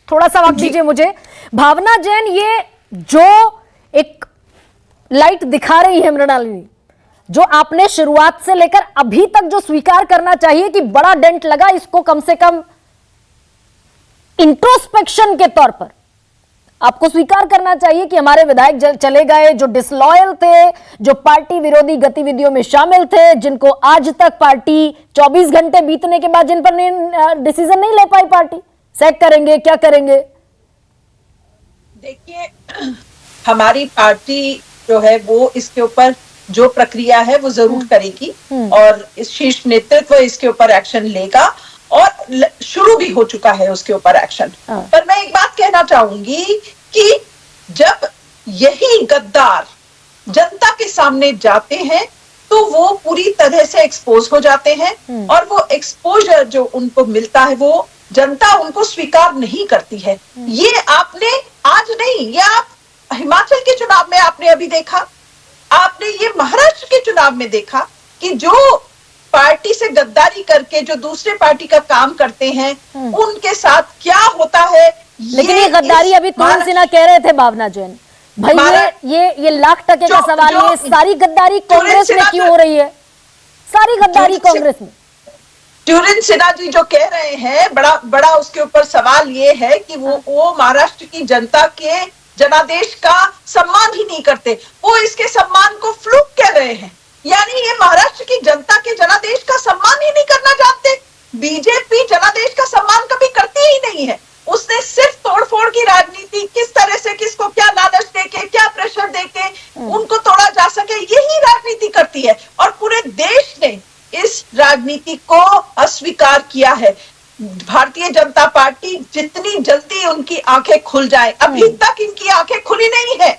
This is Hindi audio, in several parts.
थोड़ा सा वक्त दीजिए मुझे। भावना जैन, ये जो एक लाइट दिखा रही है मृणालिनी, जो आपने शुरुआत से लेकर अभी तक जो स्वीकार करना चाहिए कि बड़ा डेंट लगा, इसको कम से कम इंट्रोस्पेक्शन के तौर पर आपको स्वीकार करना चाहिए कि हमारे विधायक चले गए जो डिसलॉयल थे, जो पार्टी विरोधी गतिविधियों में शामिल थे, जिनको आज तक पार्टी 24 घंटे बीतने के बाद जिन पर डिसीजन नहीं ले पाई पार्टी, सैक करेंगे, क्या करेंगे? देखिए, हमारी पार्टी जो है वो इसके ऊपर जो प्रक्रिया है वो जरूर करेगी और इस शीर्ष नेतृत्व इसके ऊपर एक्शन लेगा और शुरू भी हो चुका है उसके ऊपर एक्शन। पर मैं एक बात कहना चाहूंगी कि जब यही गद्दार जनता के सामने जाते हैं तो वो पूरी तरह से एक्सपोज हो जाते हैं और वो एक्सपोजर जो उनको मिलता है वो जनता उनको स्वीकार नहीं करती है। ये आपने आज नहीं, ये आप हिमाचल के चुनाव में आपने अभी देखा, आपने ये महाराष्ट्र के चुनाव में देखा कि जो पार्टी से गद्दारी करके जो दूसरे पार्टी का काम करते हैं उनके साथ क्या होता है। लेकिन ये गद्दारी अभी तुरंत सिन्हा कह रहे थे भावना जैन भाई, ये लाख टके का सवाल है, सारी गद्दारी कांग्रेस में क्यों हो रही है? सारी गद्दारी कांग्रेस में। तुरंत सिन्हा जी जो कह रहे हैं, बड़ा उसके ऊपर सवाल ये है कि वो महाराष्ट्र की जनता के जनादेश का सम्मान ही नहीं करते, वो इसके सम्मान को फ्लूक कह रहे हैं। यानी ये महाराष्ट्र की जनता के जनादेश का सम्मान ही नहीं करना जानते। बीजेपी जनादेश का सम्मान कभी करती ही नहीं है, उसने सिर्फ तोड़फोड़ की राजनीति, किस तरह से किसको क्या लालच देके, क्या प्रेशर देके उनको तोड़ा जा सके, यही राजनीति करती है और पूरे देश ने इस राजनीति को अस्वीकार किया है। भारतीय जनता पार्टी जितनी जल्दी उनकी आंखें खुल जाए, अभी तक इनकी आंखें खुली नहीं है,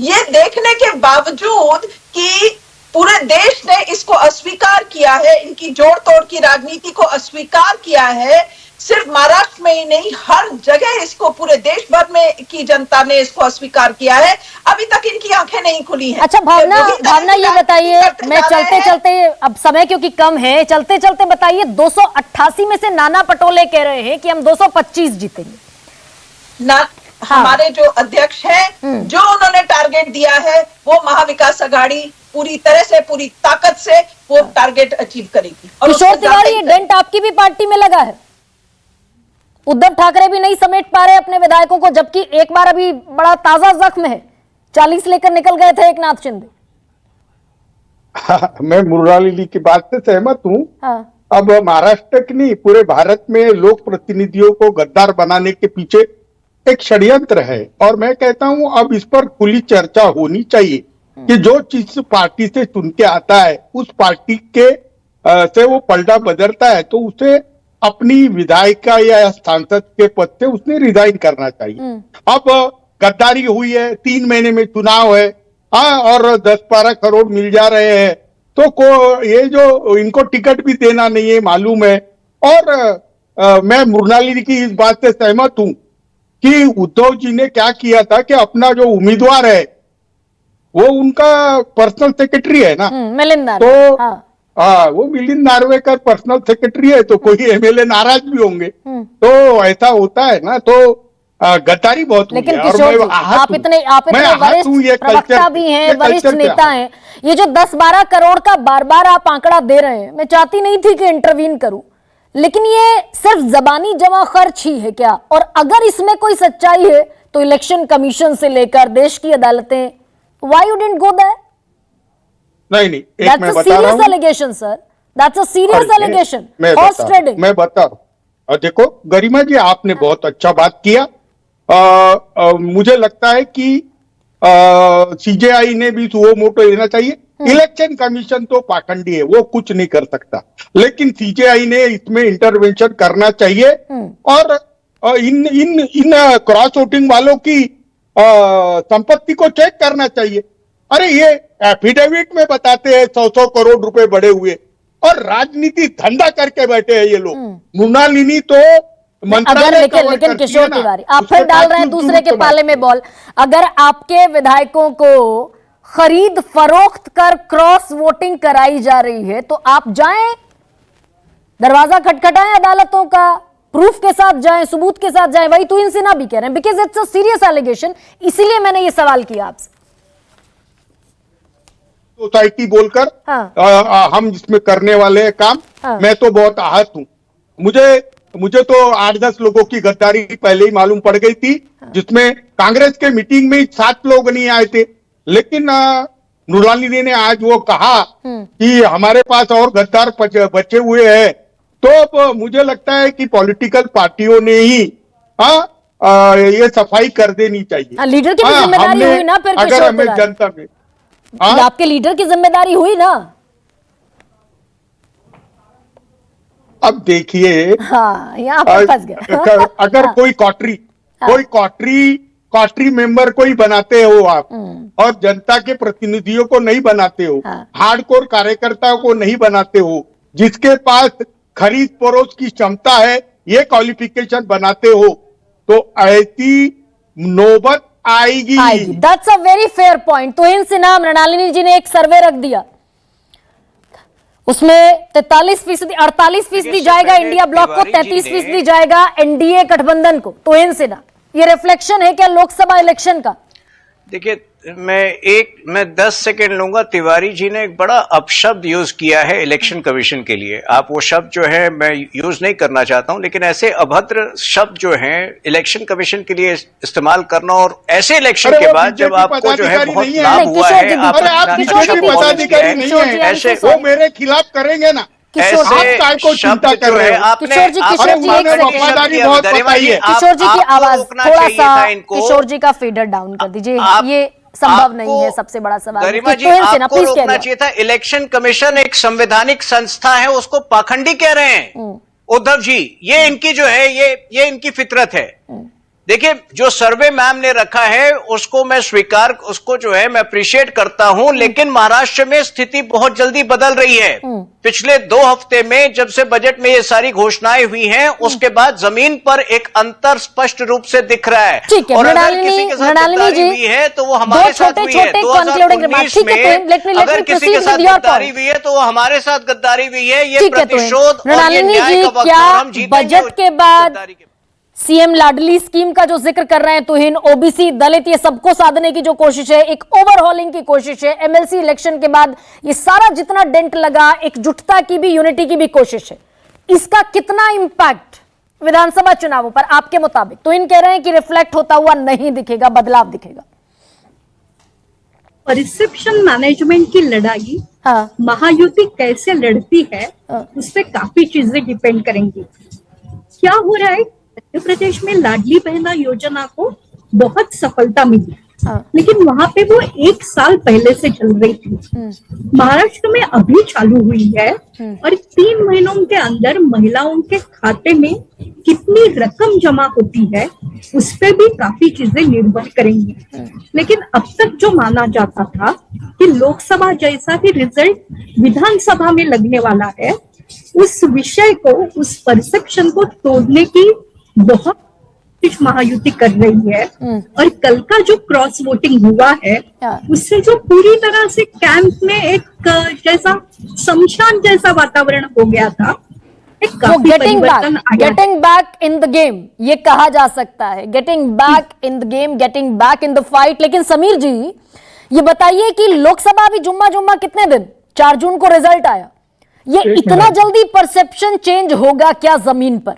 ये देखने के बावजूद कि पूरे देश ने इसको अस्वीकार किया है, इनकी जोड़ तोड़ की राजनीति को अस्वीकार किया है। सिर्फ महाराष्ट्र में ही नहीं, हर जगह इसको पूरे देश भर में की जनता ने इसको अस्वीकार किया है, अभी तक इनकी आंखें नहीं खुली हैं। अच्छा भावना ये बताइए, मैं चलते चलते, अब समय क्योंकि कम है, चलते चलते बताइए, 288 में से नाना पटोले कह रहे हैं कि हम 225 जीतेंगे। हमारे जो अध्यक्ष हैं, जो उन्होंने टारगेट दिया है वो महाविकास आघाड़ी पूरी तरह से, पूरी ताकत से वो टारगेट अचीव करेगी। और किशोर तिवारी, ये डेंट आपकी भी पार्टी में लगा है। उद्धव ठाकरे भी नहीं समेट पा रहे अपने विधायकों को, जबकि एक बार अभी बड़ा ताजा जख्म है, 40 लेकर निकल गए थे एकनाथ शिंदे। मैं मृणालिनी की बात से सहमत हूँ। अब महाराष्ट्र की नहीं, पूरे भारत में लोक प्रतिनिधियों को गद्दार बनाने के पीछे एक षड्यंत्र है और मैं कहता हूं अब इस पर खुली चर्चा होनी चाहिए कि जो चीज पार्टी से चुन के आता है उस पार्टी के से वो पलटा बदलता है तो उसे अपनी विधायिका या सांसद के पद से उसने रिजाइन करना चाहिए। अब गद्दारी हुई है, 3 महीने में चुनाव है, और 10-12 करोड़ मिल जा रहे हैं तो ये जो इनको टिकट भी देना नहीं है मालूम है। और मैं मृणालिनी की इस बात से सहमत हूं कि उद्धव जी ने क्या किया था कि अपना जो उम्मीदवार है वो उनका पर्सनल सेक्रेटरी है ना, मिलिंद तो वो मिलिंद नार्वेकर पर्सनल सेक्रेटरी है तो कोई एमएलए नाराज भी होंगे, तो ऐसा होता है ना। तो गद्दारी बहुत। लेकिन किशोर जी, आप इतने वरिष्ठ प्रवक्ता भी हैं, वरिष्ठ नेता हैं, ये जो 10-12 करोड़ का बार बार आप आंकड़ा दे रहे हैं, मैं चाहती नहीं थी कि इंटरवीन करूं, लेकिन ये सिर्फ जबानी जमा खर्च ही है क्या? और अगर इसमें कोई सच्चाई है तो इलेक्शन कमीशन से लेकर देश की अदालतें, why you didn't go there? नहीं, एक मैं बता रहा हूं, allegation sir, that's a serious allegation, horse trading. मैं बता रहा हूं, देखो गरिमा जी, आपने बहुत अच्छा बात किया। मुझे लगता है कि सीजेआई ने भी सुओ मोटो लेना चाहिए। इलेक्शन कमीशन तो पाखंडी है, वो कुछ नहीं कर सकता, लेकिन सीजेआई ने इसमें इंटरवेंशन करना चाहिए और इन क्रॉस वोटिंग वालों की संपत्ति को चेक करना चाहिए। अरे ये एफिडेविट में बताते हैं 100 करोड़ रुपए बढ़े हुए और राजनीति धंधा करके बैठे हैं ये लोग। मृणालिनी तो अगर लेकिन किशोर तिवारी, आप फिर डाल रहे हैं दूसरे के पाले में बॉल। अगर आपके विधायकों को खरीद फरोख्त कर क्रॉस वोटिंग कराई जा रही है तो आप जाएं, दरवाजा खटखटाएं अदालतों का, प्रूफ के साथ जाएं, सबूत के साथ जाएं। वही तुहिन सिन्हा भी कह रहे हैं, because it's a serious allegation. इसीलिए मैंने ये सवाल किया आपसे। सोसाइटी बोलकर हम इसमें करने वाले काम, मैं तो बहुत आहत हूं। मुझे तो 8-10 लोगों की गद्दारी पहले ही मालूम पड़ गई थी, जिसमें कांग्रेस के मीटिंग में 7 लोग नहीं आए थे। लेकिन मृणालिनी ने आज वो कहा कि हमारे पास और गद्दार बचे हुए हैं, तो मुझे लगता है कि पॉलिटिकल पार्टियों ने ही ये सफाई कर देनी चाहिए। लीडर की जिम्मेदारी हुई ना फिर, अगर हमें जनता में आपके लीडर की जिम्मेदारी हुई ना। अब देखिए, यहाँ पर फंस गए। अगर कोई कॉटरी मेंबर कोई बनाते हो आप, और जनता के प्रतिनिधियों को नहीं बनाते हो, हार्डकोर कार्यकर्ताओं को नहीं बनाते हो, जिसके पास खरीद फरोख्त की क्षमता है, ये क्वालिफिकेशन बनाते हो, तो ऐसी नौबत आएगी। That's a very fair point. Tuhin Sinha, Mrinalini ji ने एक सर्वे रख दिया, उसमें 43%, 48% जाएगा इंडिया ब्लॉक को, 33% जाएगा एनडीए गठबंधन को। तुहिन सिन्हा, ये रिफ्लेक्शन है क्या लोकसभा इलेक्शन का? देखिए, मैं 10 सेकंड लूंगा। तिवारी जी ने एक बड़ा अपशब्द यूज किया है इलेक्शन कमीशन के लिए। आप वो शब्द जो है मैं यूज नहीं करना चाहता हूं, लेकिन ऐसे अभद्र शब्द जो हैं इलेक्शन कमीशन के लिए इस्तेमाल करना, और ऐसे इलेक्शन के बाद जब आपको जो है बहुत लाभ हुआ है, ऐसे वो मेरे खिलाफ करेंगे ना, किशोर जी की आवाज थोड़ा सा, किशोर जी का फीडर डाउन कर दीजिए, ये संभव नहीं है। सबसे बड़ा सवाल गरिमा जी, आपको रोकना चाहिए था। इलेक्शन कमीशन एक संवैधानिक संस्था है, उसको पाखंडी कह रहे हैं उद्धव जी। ये इनकी जो है, ये इनकी फितरत है। देखिए, जो सर्वे मैम ने रखा है उसको मैं उसको जो है मैं अप्रिशिएट करता हूं, लेकिन महाराष्ट्र में स्थिति बहुत जल्दी बदल रही है। पिछले 2 हफ्ते में जब से बजट में ये सारी घोषणाएं हुई हैं, उसके बाद जमीन पर एक अंतर स्पष्ट रूप से दिख रहा है। और अगर किसी के साथ गद्दारी हुई है तो वो हमारे साथ हुई है। 2019 में अगर किसी के साथ गद्दारी हुई है तो वो हमारे साथ गद्दारी हुई है। ये प्रतिशोध और ये न्याय का वक्त हम जीतेंगे। बजट के बाद सीएम लाडली स्कीम का जो जिक्र कर रहे हैं तुहिन, ओबीसी, दलित, ये सबको साधने की जो कोशिश है, एक ओवरहॉलिंग की कोशिश है, एमएलसी इलेक्शन के बाद ये सारा जितना डेंट लगा, एकजुटता की भी, यूनिटी की भी कोशिश है, इसका कितना इंपैक्ट विधानसभा चुनावों पर आपके मुताबिक? तुहिन कह रहे हैं कि रिफ्लेक्ट होता हुआ नहीं दिखेगा, बदलाव दिखेगा। परसेप्शन मैनेजमेंट की लड़ाई महायुति कैसे लड़ती है उस पर काफी चीजें डिपेंड करेंगी। क्या हो रहा है, मध्य प्रदेश में लाडली बहना योजना को बहुत सफलता मिली, लेकिन वहां पे वो 1 साल पहले से चल रही थी। महाराष्ट्र में अभी चालू हुई है और 3 महीनों के अंदर महिलाओं के खाते में कितनी रकम जमा होती है उस पर भी काफी चीजें निर्भर करेंगी। लेकिन अब तक जो माना जाता था कि लोकसभा जैसा ही रिजल्ट विधानसभा में लगने वाला है, उस विषय को, उस परसेप्शन को तोड़ने की बहुत महायुति कर रही है। और कल का जो क्रॉस वोटिंग हुआ है उससे जो पूरी तरह से कैंप में एक जैसा शमशान जैसा वातावरण हो गया था, getting back in the game ये कहा जा सकता है, getting back in the game, getting back in the fight. लेकिन समीर जी ये बताइए कि लोकसभा भी जुम्मा कितने दिन, 4 जून को रिजल्ट आया, ये इतना जल्दी परसेप्शन चेंज होगा क्या जमीन पर?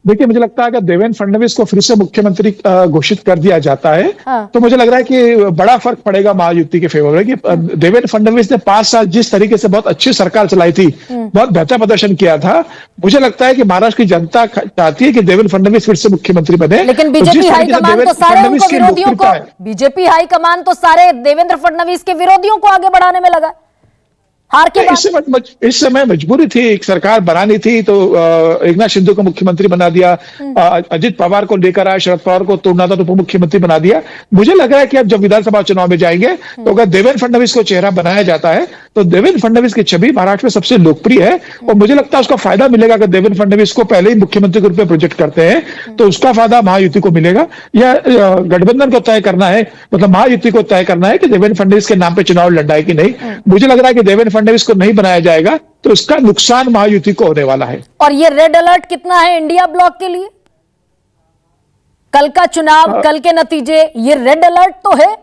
देखिए, मुझे लगता है अगर देवेंद्र फडणवीस को फिर से मुख्यमंत्री घोषित कर दिया जाता है तो मुझे लग रहा है कि बड़ा फर्क पड़ेगा महायुति के फेवर में। कि देवेंद्र फडणवीस ने 5 साल जिस तरीके से बहुत अच्छी सरकार चलाई थी, बहुत बेहतर प्रदर्शन किया था, मुझे लगता है कि महाराष्ट्र की जनता चाहती है कि देवेंद्र फडणवीस फिर से मुख्यमंत्री बने। लेकिन बीजेपी हाईकमान तो सारे उनको विरोधियों को, बीजेपी हाईकमान तो सारे देवेंद्र फडणवीस के विरोधियों को आगे बढ़ाने में लगा हार के बाद। इस समय मजबूरी थी, एक सरकार बनानी थी, तो एकनाथ शिंदे को मुख्यमंत्री बना दिया, अजित पवार को लेकर आए, शरद पवार को तोड़ना था तो उप मुख्यमंत्री बना दिया। मुझे लग रहा है कि अब जब विधानसभा चुनाव में जाएंगे तो अगर देवेंद्र फडणवीस को चेहरा बनाया जाता है तो देवेंद्र फडणवीस की छवि महाराष्ट्र में सबसे लोकप्रिय है, और मुझे लगता है उसका फायदा मिलेगा। अगर देवेंद्र फडणवीस को पहले ही मुख्यमंत्री के रूप में प्रोजेक्ट करते हैं तो उसका फायदा महायुति को मिलेगा। या गठबंधन को तय करना है, मतलब महायुति को तय करना है कि देवेंद्र फडणवीस के नाम पे चुनाव लड़ा है कि नहीं। मुझे लग रहा है कि देवेंद्र फडणवीस को नहीं बनाया जाएगा तो इसका नुकसान महायुति को होने वाला है। और ये रेड अलर्ट कितना है इंडिया ब्लॉक के लिए? कल का चुनाव, कल के नतीजे, ये रेड अलर्ट तो है।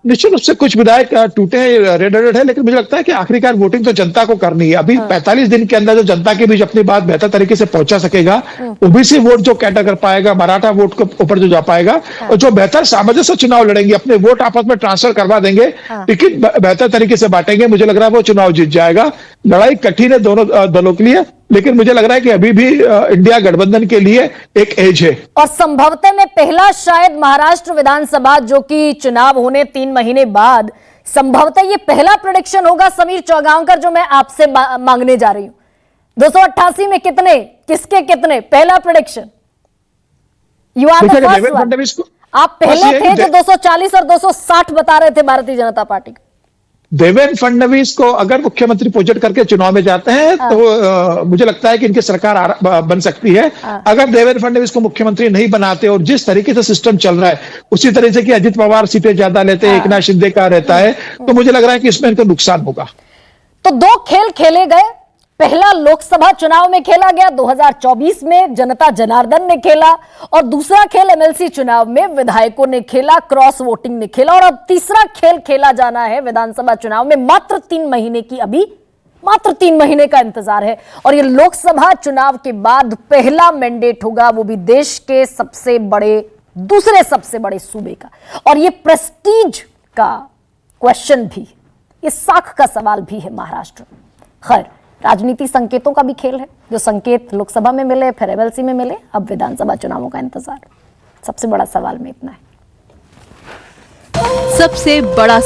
निश्चित रूप से कुछ विधायक टूटे हैं, रेड अलर्ट है, लेकिन मुझे लगता है कि आखिरकार वोटिंग तो जनता को करनी है। अभी 45 दिन के अंदर जो जनता के बीच अपनी बात बेहतर तरीके से पहुंचा सकेगा, ओबीसी वोट जो कैटर कर पाएगा, मराठा वोट के ऊपर जो जा पाएगा, और जो बेहतर सामंजस्य चुनाव लड़ेंगे, अपने वोट आपस में ट्रांसफर करवा देंगे, टिकट बेहतर तरीके से बांटेंगे, मुझे लग रहा है वो चुनाव जीत जाएगा। लड़ाई कठिन है दोनों दलों के लिए, लेकिन मुझे लग रहा है कि अभी भी इंडिया गठबंधन के लिए एक एज है। और संभवतः में पहला शायद महाराष्ट्र विधानसभा जो कि चुनाव होने 3 महीने बाद, संभवतः ये पहला प्रेडिक्शन होगा समीर चौगांवकर जो मैं आपसे मांगने जा रही हूं। 288 में कितने, किसके कितने, पहला prediction. You are the first one. आप पहले थे जो 240 और 260 बता रहे थे भारतीय जनता पार्टी को। देवेंद्र फडणवीस को अगर मुख्यमंत्री प्रोजेक्ट करके चुनाव में जाते हैं तो मुझे लगता है कि इनकी सरकार बन सकती है। अगर देवेंद्र फडणवीस को मुख्यमंत्री नहीं बनाते और जिस तरीके से सिस्टम चल रहा है उसी तरह से कि अजित पवार सीटें ज्यादा लेते हैं, एकनाथ शिंदे का रहता है, तो मुझे लग रहा है कि इसमें इनको नुकसान होगा। तो 2 खेल खेले गए। पहला लोकसभा चुनाव में खेला गया 2024 में, जनता जनार्दन ने खेला, और दूसरा खेल एमएलसी चुनाव में विधायकों ने खेला, क्रॉस वोटिंग ने खेला, और अब तीसरा खेल खेला जाना है विधानसभा चुनाव में। मात्र 3 महीने की अभी मात्र 3 महीने का इंतजार है, और ये लोकसभा चुनाव के बाद पहला मैंडेट होगा, वो भी देश के सबसे बड़े, दूसरे सबसे बड़े सूबे का। और ये प्रेस्टीज का क्वेश्चन भी, ये साख का सवाल भी है महाराष्ट्र। खैर, राजनीति संकेतों का भी खेल है, जो संकेत लोकसभा में मिले, फिर एमएलसी में मिले, अब विधानसभा चुनावों का इंतजार। सबसे बड़ा सवाल में इतना है। सबसे बड़ा